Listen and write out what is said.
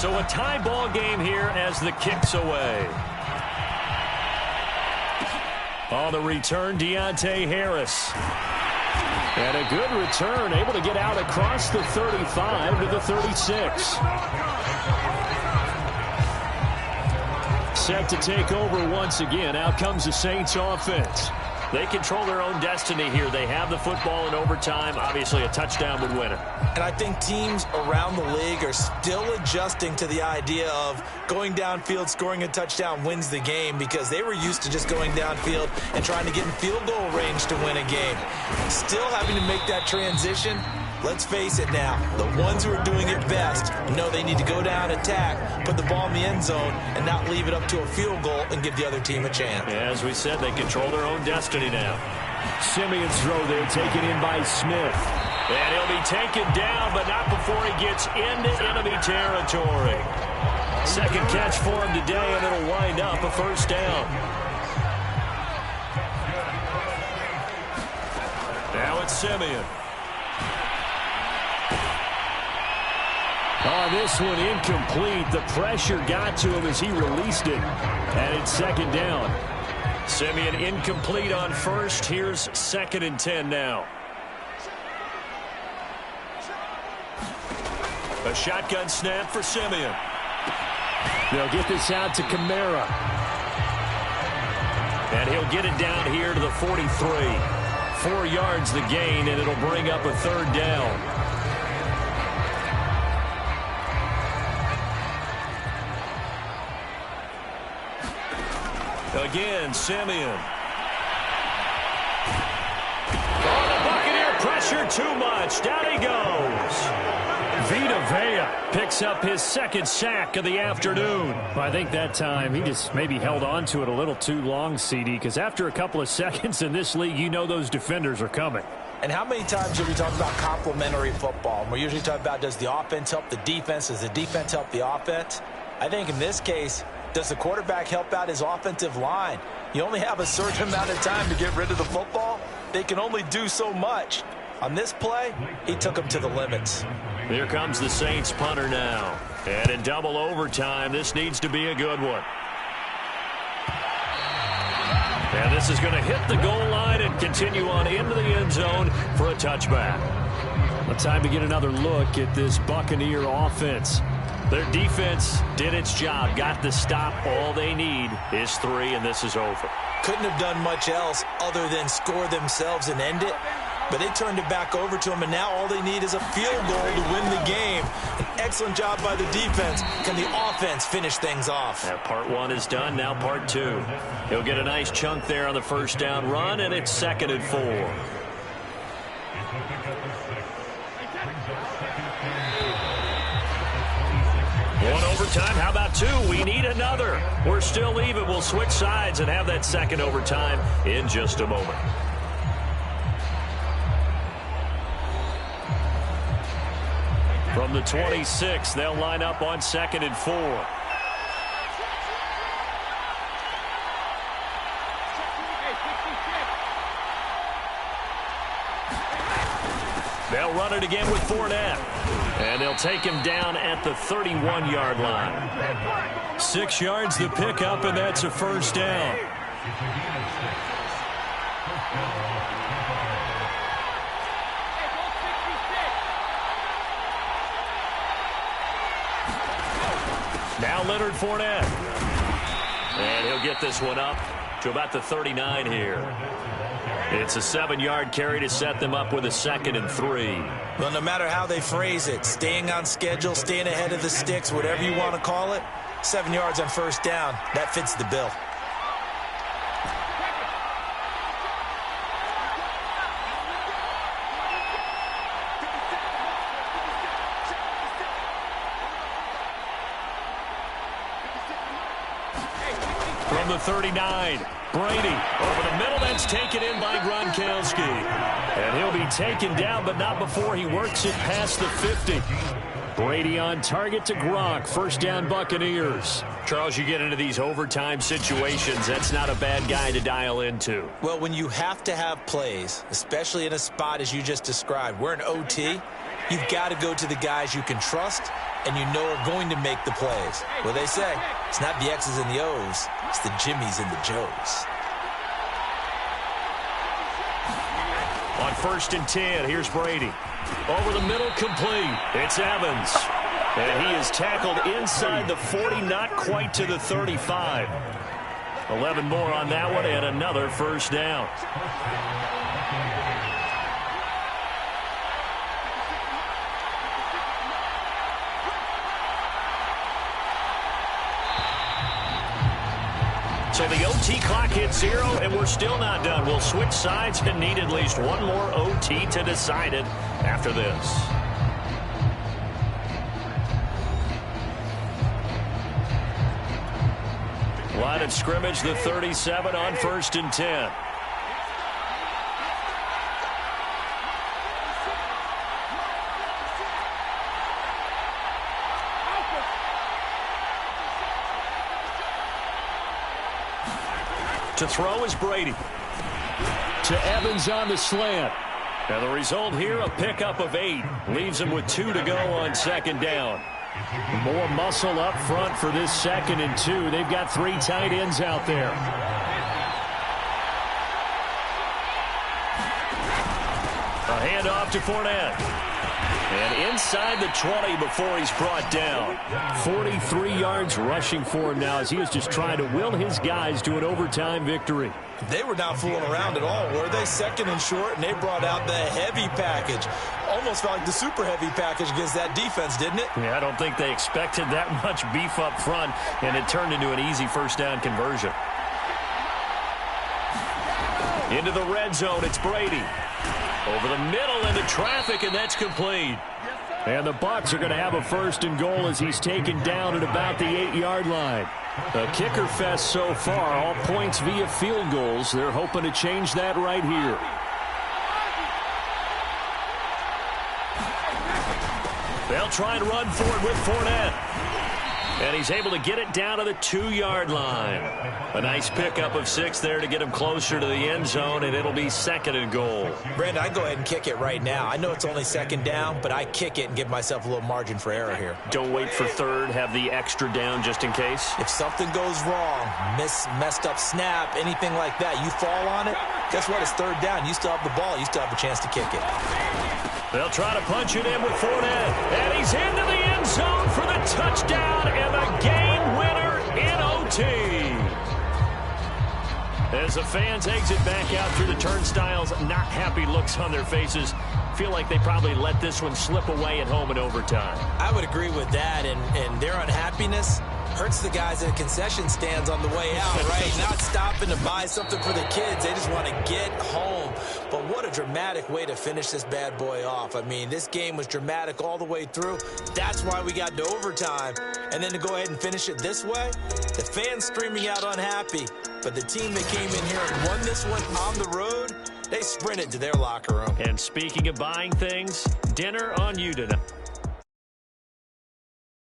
So a tie ball game here as the kick's away. On the return, Deontay Harris. And a good return, able to get out across the 35 to the 36. Set to take over once again. Out comes the Saints offense. They control their own destiny here. They have the football in overtime. Obviously, a touchdown would win it. And I think teams around the league are still adjusting to the idea of going downfield, scoring a touchdown wins the game, because they were used to just going downfield and trying to get in field goal range to win a game. Still having to make that transition. Let's face it now, the ones who are doing it best know they need to go down, attack, put the ball in the end zone, and not leave it up to a field goal and give the other team a chance. As we said, they control their own destiny now. Simeon's throw there taken in by Smith. And he'll be taken down, but not before he gets into enemy territory. Second catch for him today, and it'll wind up a first down. Now it's Simeon. Oh, this one incomplete. The pressure got to him as he released it. And it's second down. Simeon incomplete on first. Here's 2nd and 10 now. A shotgun snap for Simeon. They'll get this out to Kamara. And he'll get it down here to the 43. 4 yards the gain, and it'll bring up a third down. Again, Simeon. Oh, the Buccaneer pressure too much. Down he goes. Vita Vea picks up his 2nd sack of the afternoon. Well, I think that time he just maybe held on to it a little too long, CD, because after a couple of seconds in this league, you know those defenders are coming. And how many times have we talked about complementary football? And we're usually talking about, does the offense help the defense? Does the defense help the offense? I think in this case, does the quarterback help out his offensive line? You only have a certain amount of time to get rid of the football. They can only do so much. On this play, he took them to the limits. Here comes the Saints punter now. And in double overtime, this needs to be a good one. And this is going to hit the goal line and continue on into the end zone for a touchback. Well, time to get another look at this Buccaneer offense. Their defense did its job, got the stop. All they need is 3, and this is over. Couldn't have done much else other than score themselves and end it. But they turned it back over to them, and now all they need is a field goal to win the game. An excellent job by the defense. Can the offense finish things off? Now part 1 is done, now part 2. He'll get a nice chunk there on the first down run, and it's 2nd and 4. One overtime, how about 2? We need another. We're still even. We'll switch sides and have that second overtime in just a moment. From the 26, they'll line up on 2nd and 4. They'll run it again with Fournette. And they'll take him down at the 31-yard line. 6 yards the pickup, and that's a first down. Now Leonard Fournette. And he'll get this one up to about the 39 here. It's a 7-yard carry to set them up with a 2nd and 3. Well, no matter how they phrase it, staying on schedule, staying ahead of the sticks, whatever you want to call it, 7 yards on first down, that fits the bill. From the 39, Brady over the middle. That's taken in by Gronkowski. And he'll be taken down, but not before he works it past the 50. Brady on target to Gronk. First down, Buccaneers. Charles, you get into these overtime situations, that's not a bad guy to dial into. Well, when you have to have plays, especially in a spot as you just described, we're in OT, you've got to go to the guys you can trust and you know are going to make the plays. Well, they say it's not the X's and the O's, it's the Jimmies and the Joes. On 1st and 10, here's Brady. Over the middle, complete. It's Evans. And he is tackled inside the 40, not quite to the 35. 11 more on that one, and another first down. So the OT clock hits 0, and we're still not done. We'll switch sides and need at least one more OT to decide it after this. Line of scrimmage, the 37 on 1st and 10. To throw is Brady. To Evans on the slant. And the result here, a pickup of 8. Leaves him with 2 to go on 2nd down. More muscle up front for this 2nd and 2. They've got 3 tight ends out there. A handoff to Fournette. And inside the 20 before he's brought down. 43 yards rushing for him now as he is just trying to will his guys to an overtime victory. They were not fooling around at all, were they? 2nd and short, and they brought out the heavy package. Almost felt like the super heavy package against that defense, didn't it? Yeah, I don't think they expected that much beef up front, and it turned into an easy first down conversion. Into the red zone, it's Brady. Over the middle into traffic, and that's complete. And the Bucs are going to have a 1st and goal as he's taken down at about the 8-yard line. A kicker fest so far, all points via field goals. They're hoping to change that right here. They'll try and run for it with Fournette. And he's able to get it down to the 2-yard line. A nice pickup of 6 there to get him closer to the end zone, and it'll be 2nd and goal. Brandon, I go ahead and kick it right now. I know it's only 2nd down, but I kick it and give myself a little margin for error here. Don't wait for 3rd. Have the extra down just in case. If something goes wrong, messed up snap, anything like that, you fall on it, guess what? It's 3rd down. You still have the ball. You still have a chance to kick it. They'll try to punch it in with Fournette. And he's into the end zone for the touchdown and the game winner in OT. As the fans exit back out through the turnstiles, not happy looks on their faces. Feel like they probably let this one slip away at home in overtime. I would agree with that, and their unhappiness hurts the guys in the concession stands on the way out, right? Not stopping to buy something for the kids. They just want to get home. But what a dramatic way to finish this bad boy off. I mean, this game was dramatic all the way through. That's why we got to overtime. And then to go ahead and finish it this way, the fans streaming out unhappy. But the team that came in here and won this one on the road, they sprinted to their locker room. And speaking of buying things, dinner on you tonight.